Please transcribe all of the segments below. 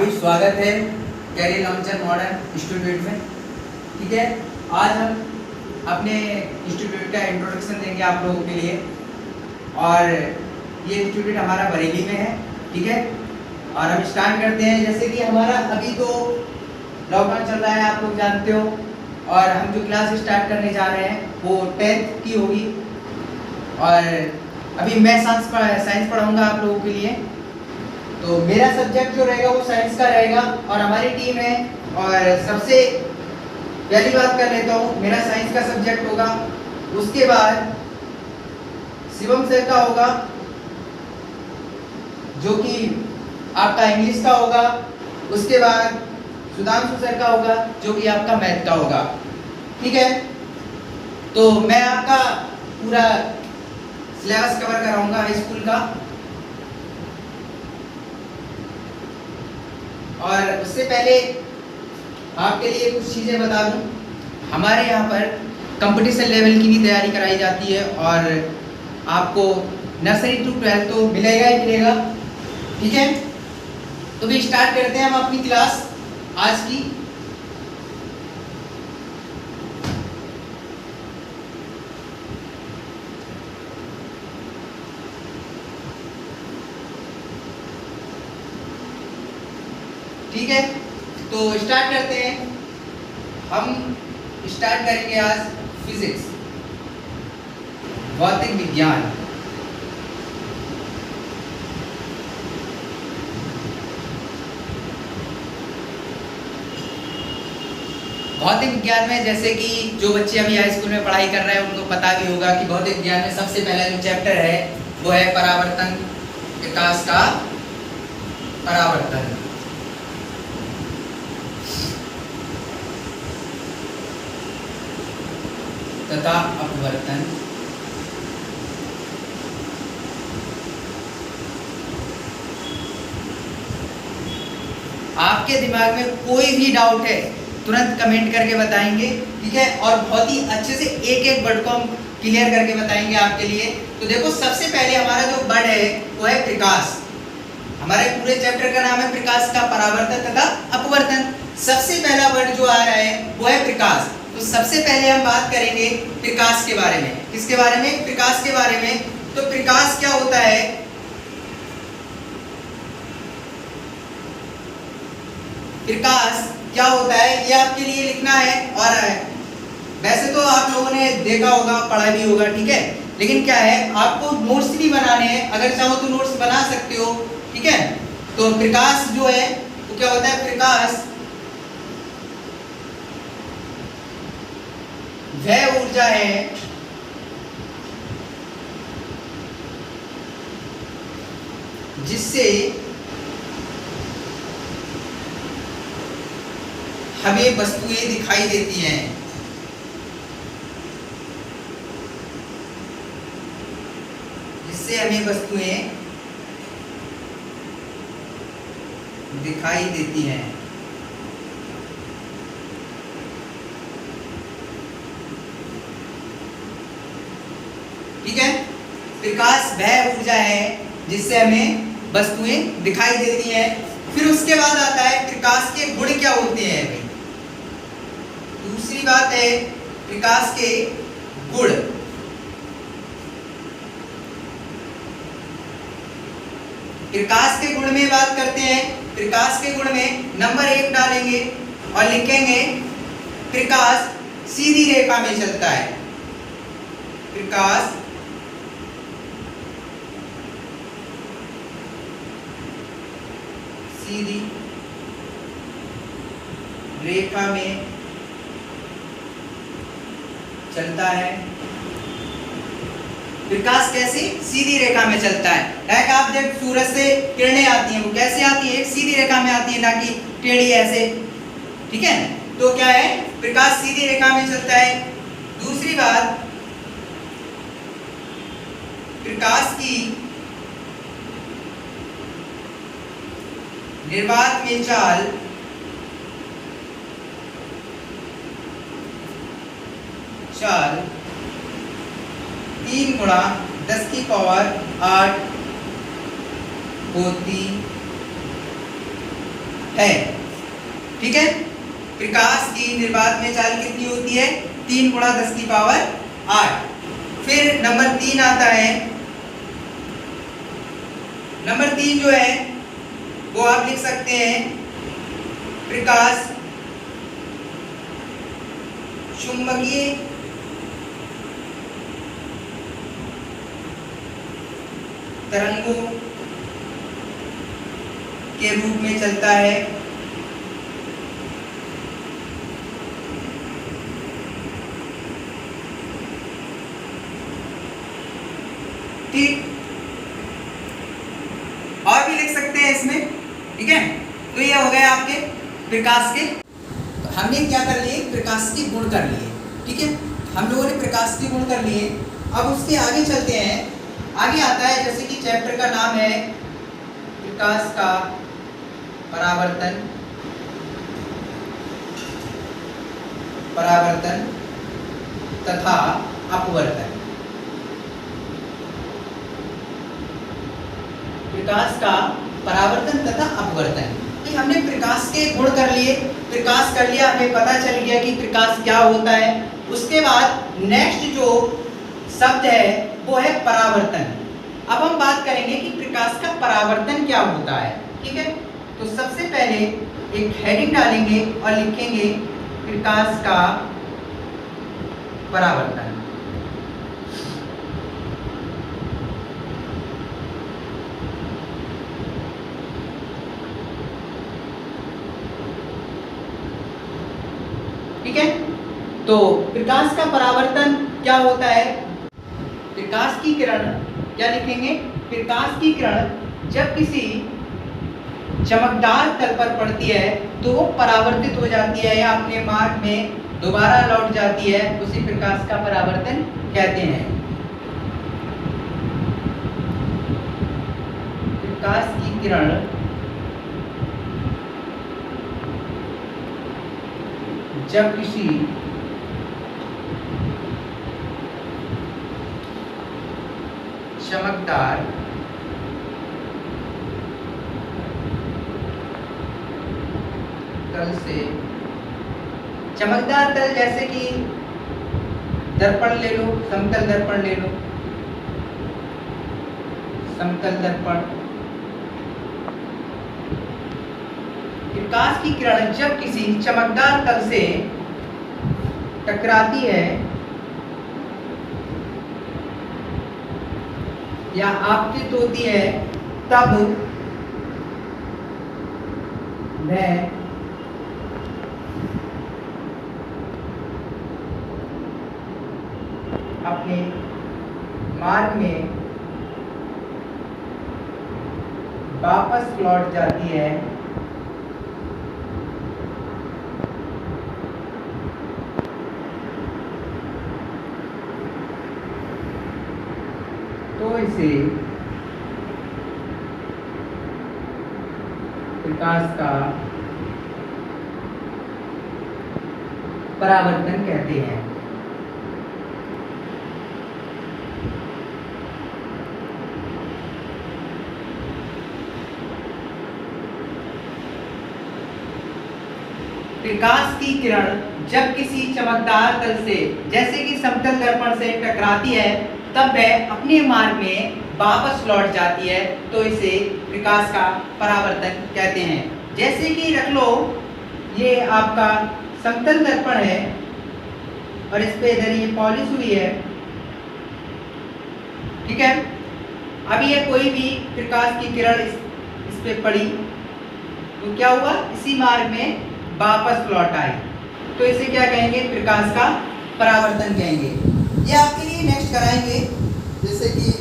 हार्दिक स्वागत है career launcher modern institute में। ठीक है, आज हम अपने इंस्टीट्यूट का इंट्रोडक्शन देंगे आप लोगों के लिए। और ये इंस्टीट्यूट हमारा बरेली में है। ठीक है, और हम स्टार्ट करते हैं। जैसे कि हमारा अभी तो लॉकडाउन चल रहा है, आप लोग जानते हो। और हम जो क्लास स्टार्ट करने जा रहे हैं वो 10th की होगी। और अभी मैं साइंस पढ़ाऊँगा आप लोगों के लिए। तो मेरा सब्जेक्ट जो रहेगा वो साइंस का रहेगा और हमारी टीम है। और सबसे पहली बात कर लेता हूँ, मेरा साइंस का सब्जेक्ट होगा। उसके बाद शिवम सर का होगा जो कि आपका इंग्लिश का होगा। उसके बाद सुधांशु सर का होगा जो कि आपका मैथ का होगा। ठीक है, तो मैं आपका पूरा सिलेबस कवर कराऊंगा हाई स्कूल का। और उससे पहले आपके लिए कुछ चीज़ें बता दूं। हमारे यहाँ पर कंपटीशन लेवल की भी तैयारी कराई जाती है और आपको नर्सरी टू 12th तो मिलेगा ही मिलेगा। ठीक है, तो भी स्टार्ट करते हैं हम अपनी क्लास आज की। ठीक है, तो स्टार्ट करते हैं। हम स्टार्ट करेंगे आज फिजिक्स, भौतिक विज्ञान। भौतिक विज्ञान में जैसे कि जो बच्चे अभी हाई स्कूल में पढ़ाई कर रहे हैं उनको पता भी होगा कि भौतिक विज्ञान में सबसे पहला जो चैप्टर है वो है परावर्तन, प्रकाश का परावर्तन। तथा अपवर्तन। आपके दिमाग में कोई भी डाउट है तुरंत कमेंट करके बताएंगे। ठीक है, और बहुत ही अच्छे से एक एक वर्ड को हम क्लियर करके बताएंगे आपके लिए। तो देखो, सबसे पहले हमारा जो वर्ड है वो है प्रकाश। हमारे पूरे चैप्टर का नाम है प्रकाश का परावर्तन तथा अपवर्तन। सबसे पहला वर्ड जो आ रहा है वो है प्रकाश। तो सबसे पहले हम बात करेंगे प्रकाश के बारे में। किसके बारे में? प्रकाश के बारे में। तो प्रकाश क्या होता है? प्रकाश क्या होता है ये आपके लिए लिखना है। और वैसे तो आप लोगों ने देखा होगा, पढ़ा भी होगा। ठीक है, लेकिन क्या है, आपको नोट्स भी बनाने हैं। अगर चाहो तो नोट्स बना सकते हो। ठीक है, तो प्रकाश जो है वो क्या होता है? प्रकाश वह ऊर्जा है जिससे हमें वस्तुएं दिखाई देती हैं। जिससे हमें वस्तुएं दिखाई देती हैं। ठीक है, प्रकाश वह ऊर्जा है जिससे हमें वस्तुएं दिखाई देती हैं। फिर उसके बाद आता है प्रकाश के गुण क्या होते हैं। भाई दूसरी बात है प्रकाश के गुण। प्रकाश के गुण में बात करते हैं। प्रकाश के गुण में नंबर 1 डालेंगे और लिखेंगे प्रकाश सीधी रेखा में चलता है। प्रकाश सीधी रेखा में चलता है। प्रकाश कैसे? सीधी रेखा में चलता है। लाइक आप जब सूरज से किरणें आती हैं वो कैसे आती है? एक सीधी रेखा में आती है, ना कि टेढ़ी ऐसे। ठीक है, तो क्या है? प्रकाश सीधी रेखा में चलता है। दूसरी बात, प्रकाश की निर्वात में चाल चाल 3 गुणा 10 की पावर 8 होती है। ठीक है, प्रकाश की निर्वात में चाल कितनी होती है? 3 गुणा 10 की पावर 8। फिर नंबर 3 आता है। नंबर 3 जो है वो आप लिख सकते हैं प्रकाश चुंबकीय तरंगों के रूप में चलता है। ठीक, और भी लिख सकते हैं इसमें। ठीक है, तो ये हो गए आपके प्रकाश के। तो हमने क्या कर लिए? प्रकाश के गुण कर लिए। ठीक है, हम लोगों ने प्रकाश के गुण कर लिए। अब उसके आगे चलते हैं। आगे आता है, जैसे कि चैप्टर का नाम है प्रकाश का परावर्तन, परावर्तन तथा अपवर्तन। प्रकाश का परावर्तन तथा अपवर्तन। तो हमने प्रकाश के गुण कर लिए, प्रकाश कर लिया, हमें पता चल गया कि प्रकाश क्या होता है। उसके बाद नेक्स्ट जो शब्द है वो है परावर्तन। अब हम बात करेंगे कि प्रकाश का परावर्तन क्या होता है। ठीक है, तो सबसे पहले एक हेडिंग डालेंगे और लिखेंगे प्रकाश का परावर्तन। ठीक है, तो प्रकाश का परावर्तन क्या होता है? प्रकाश की किरण, क्या लिखेंगे? प्रकाश की किरण जब किसी चमकदार तल पर पड़ती है तो वो परावर्तित हो जाती है या अपने मार्ग में दोबारा लौट जाती है, उसी प्रकाश का परावर्तन कहते हैं। प्रकाश की किरण जब किसी चमकदार तल से, चमकदार तल जैसे कि दर्पण ले लो, समतल दर्पण ले लो, समतल दर्पण। प्रकाश की किरण जब किसी चमकदार तल से टकराती है या आपतित होती है तब वह अपने मार्ग में वापस लौट जाती है। तो इसे प्रकाश का परावर्तन कहते हैं। प्रकाश की किरण जब किसी चमकदार तल से, जैसे कि समतल दर्पण से टकराती है, तब वह अपने मार्ग में वापस लौट जाती है, तो इसे प्रकाश का परावर्तन कहते हैं। जैसे कि रख लो, ये आपका समतल दर्पण है और इस पे इधर ये पॉलिश हुई है। ठीक है, अब ये कोई भी प्रकाश की किरण इस पे पड़ी तो क्या हुआ? इसी मार्ग में वापस लौट आई, तो इसे क्या कहेंगे? प्रकाश का परावर्तन कहेंगे। ये आपके लिए नेक्स्ट कराएंगे, जैसे कि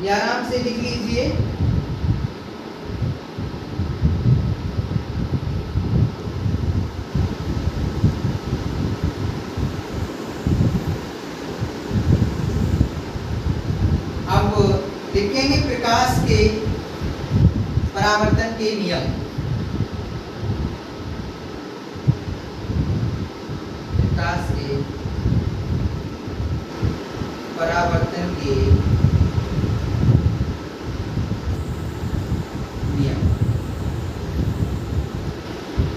ये आराम से लिख लीजिए। अब लिखेंगे प्रकाश के परावर्तन के नियम। प्रकाश के परावर्तन के नियम।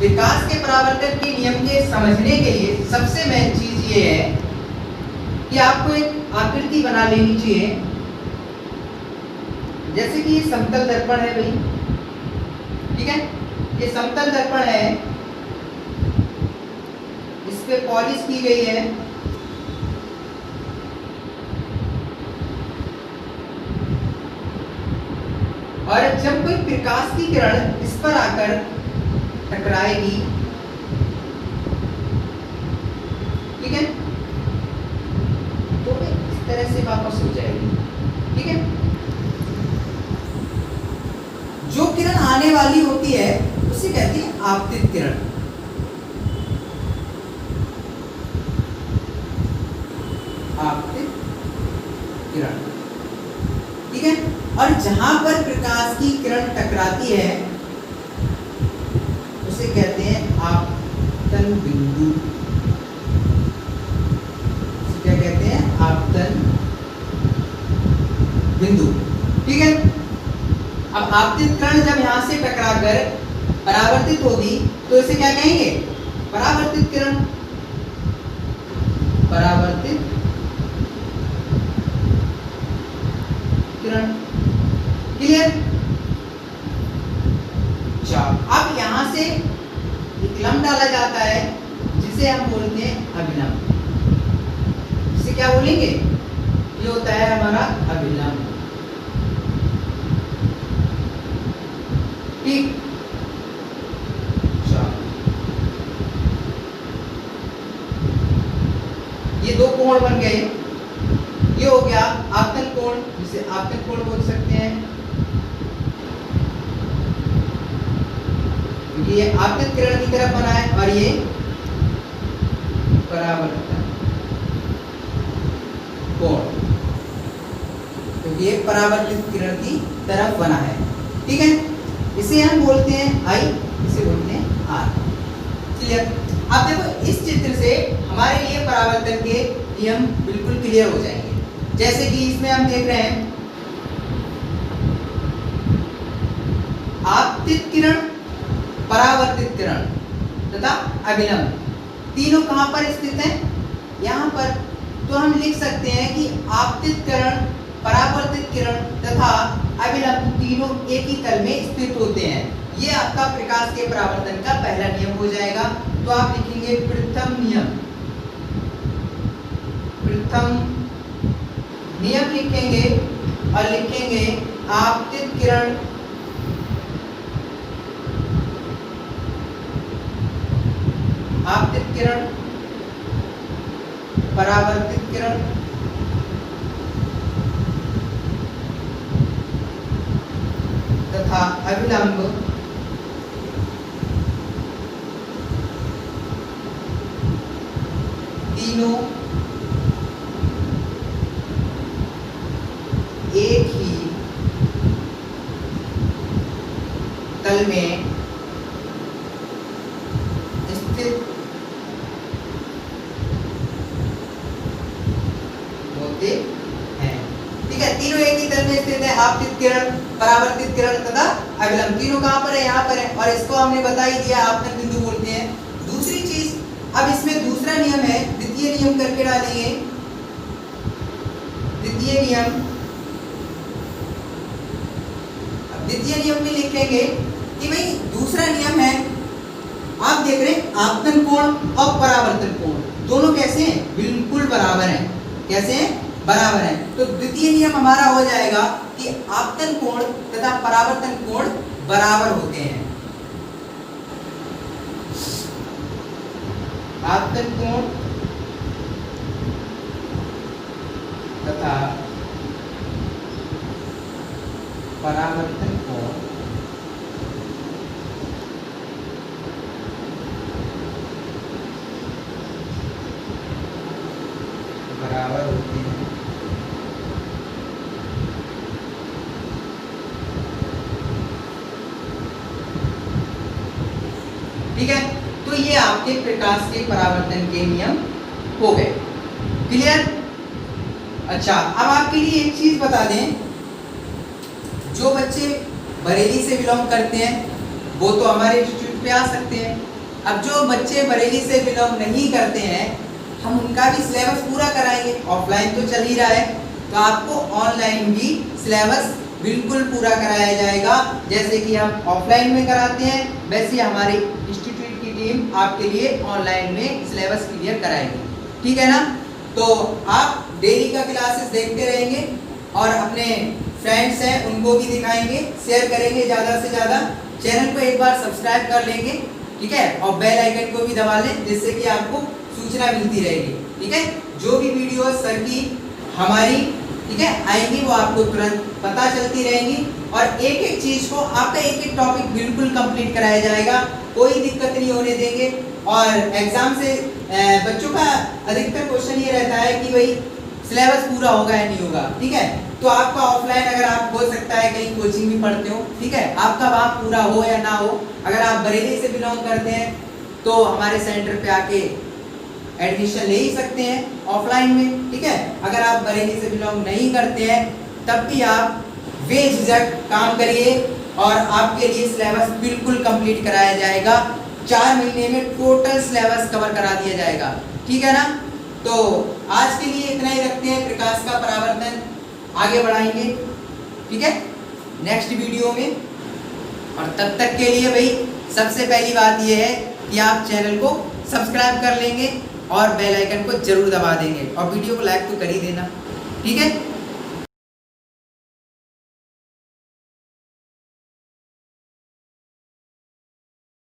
विकास के परावर्तन के नियम के समझने के लिए सबसे मेन चीज ये है कि आपको एक आकृति बना लेनी चाहिए। जैसे कि ये समतल दर्पण है भाई, ठीक है, ये समतल दर्पण है, इस पे पॉलिश की गई है, और जब कोई प्रकाश की किरण इस पर आकर टकराएगी, ठीक है, तो इस तरह से वापस हो जाएगी, ठीक है। जो किरण आने वाली होती है उसे कहते हैं आपतित किरण। आपतित किरण, ठीक है। और जहां पर प्रकाश की किरण टकराती है उसे कहते हैं आपतन बिंदु। उसे क्या कहते हैं? आपतन बिंदु, ठीक है। अब आपतित किरण जब यहां से टकराकर परावर्तित होगी तो इसे क्या कहेंगे? परावर्तित किरण। परावर्तित किरण, क्लियर? अब यहां से एक लंब डाला जाता है जिसे हम बोलते हैं अभिलंब। इसे क्या बोलेंगे? ये होता है हमारा अभिलंब, ठीक। ये दो कोण बन गए, ये हो गया आपतन कोण, जिसे आपतन कोण बोल सकते हैं, क्योंकि ये आपतित किरण की तरफ बना है, और ये परावर्तन कोण, क्योंकि ये परावर्तित किरण की तरफ बना है, ठीक है। इसे हम बोलते हैं आई, इसे बोलते हैं आर, क्लियर? अब देखो इस चित्र से हमारे लिए परावर्तन के नियम बिल्कुल क्लियर हो जाएंगे। जैसे कि इसमें हम देख रहे हैं आपतित किरण, परावर्तित किरण तथा अभिलंब, तीनों कहां पर स्थित हैं? यहाँ पर। तो हम लिख सकते हैं कि आपतित किरण, परावर्तित किरण तथा अभिलंब तीनों एक ही तल में स्थित होते हैं। ये आपका प्रकाश के परावर्तन का पहला नियम हो जाएगा। तो आप लिखेंगे प्रथम नियम, प्रथम नियम लिखेंगे और लिखेंगे आपतित किरण, आपतित किरण, परावर्तित किरण तथा अभिलंब तीनों एक ही तल में स्थित होते हैं, ठीक है। तीनों एक ही तल में स्थित है, आपतित किरण, परावर्तित किरण तथा अभिलंब। तीनों कहां पर है? यहाँ पर है, और इसको हमने बता ही दिया, आपतन बिंदु बोलते हैं। दूसरी चीज, अब इसमें दूसरा नियम है, द्वितीय नियम करके डालेंगे। द्वितीय नियम, द्वितीय नियम में लिखेंगे कि भाई दूसरा नियम है, आप देख रहे हैं आपतन कोण और परावर्तन कोण दोनों कैसे हैं? बिल्कुल बराबर हैं। कैसे हैं? बराबर हैं। तो द्वितीय नियम हमारा हो जाएगा कि आपतन कोण तथा परावर्तन कोण बराबर होते हैं। आपतन कोण तथा परावर्तन कोण बराबर होते हैं। ठीक है, तो ये आपके प्रकाश के परावर्तन के नियम हो गए। क्लियर? अच्छा, अब आपके लिए एक चीज बता दें, जो बच्चे बरेली से बिलोंग करते हैं वो तो हमारे इंस्टीट्यूट पे आ सकते हैं। अब जो बच्चे बरेली से बिलोंग नहीं करते हैं, हम उनका भी सिलेबस पूरा कराएंगे। ऑफलाइन तो चल ही रहा है, तो आपको ऑनलाइन भी सिलेबस बिल्कुल पूरा कराया जाएगा। जैसे कि हम ऑफलाइन में कराते हैं, वैसे हमारे इंस्टीट्यूट की टीम आपके लिए ऑनलाइन में सिलेबस क्लियर कराएगी। ठीक है ना? तो आप डेली का क्लासेस देखते रहेंगे और अपने फ्रेंड्स हैं उनको भी दिखाएंगे, शेयर करेंगे ज़्यादा से ज़्यादा। चैनल को एक बार सब्सक्राइब कर लेंगे, ठीक है, और बेल आइकन को भी दबा लें, जिससे कि आपको सूचना मिलती रहेगी। ठीक है, जो भी वीडियो सर की हमारी, ठीक है, आएंगी वो आपको तुरंत पता चलती रहेंगी। और एक एक चीज़ को आपका एक एक टॉपिक बिल्कुल कंप्लीट कराया जाएगा, कोई दिक्कत नहीं होने देंगे। और एग्जाम से बच्चों का अधिकतर क्वेश्चन ये रहता है कि भाई सिलेबस पूरा होगा या नहीं होगा। ठीक है, तो आपका ऑफलाइन अगर आप हो सकता है कहीं कोचिंग भी पढ़ते हो, ठीक है, आपका वहाँ पूरा हो या ना हो, अगर आप बरेली से बिलोंग करते हैं तो हमारे सेंटर पे आके एडमिशन ले ही सकते हैं ऑफलाइन में। ठीक है, अगर आप बरेली से बिलोंग नहीं करते हैं तब भी आप बेझिझक काम करिए और आपके लिए सिलेबस बिल्कुल कंप्लीट कराया जाएगा। 4 महीने में टोटल सिलेबस कवर करा दिया जाएगा। ठीक है ना? तो आज के लिए इतना ही रखते हैं। प्रकाश का परावर्तन आगे बढ़ाएंगे, ठीक है, नेक्स्ट वीडियो में। और तब तक के लिए भाई सबसे पहली बात यह है कि आप चैनल को सब्सक्राइब कर लेंगे और बेल आइकन को जरूर दबा देंगे और वीडियो को लाइक तो कर ही देना। ठीक है।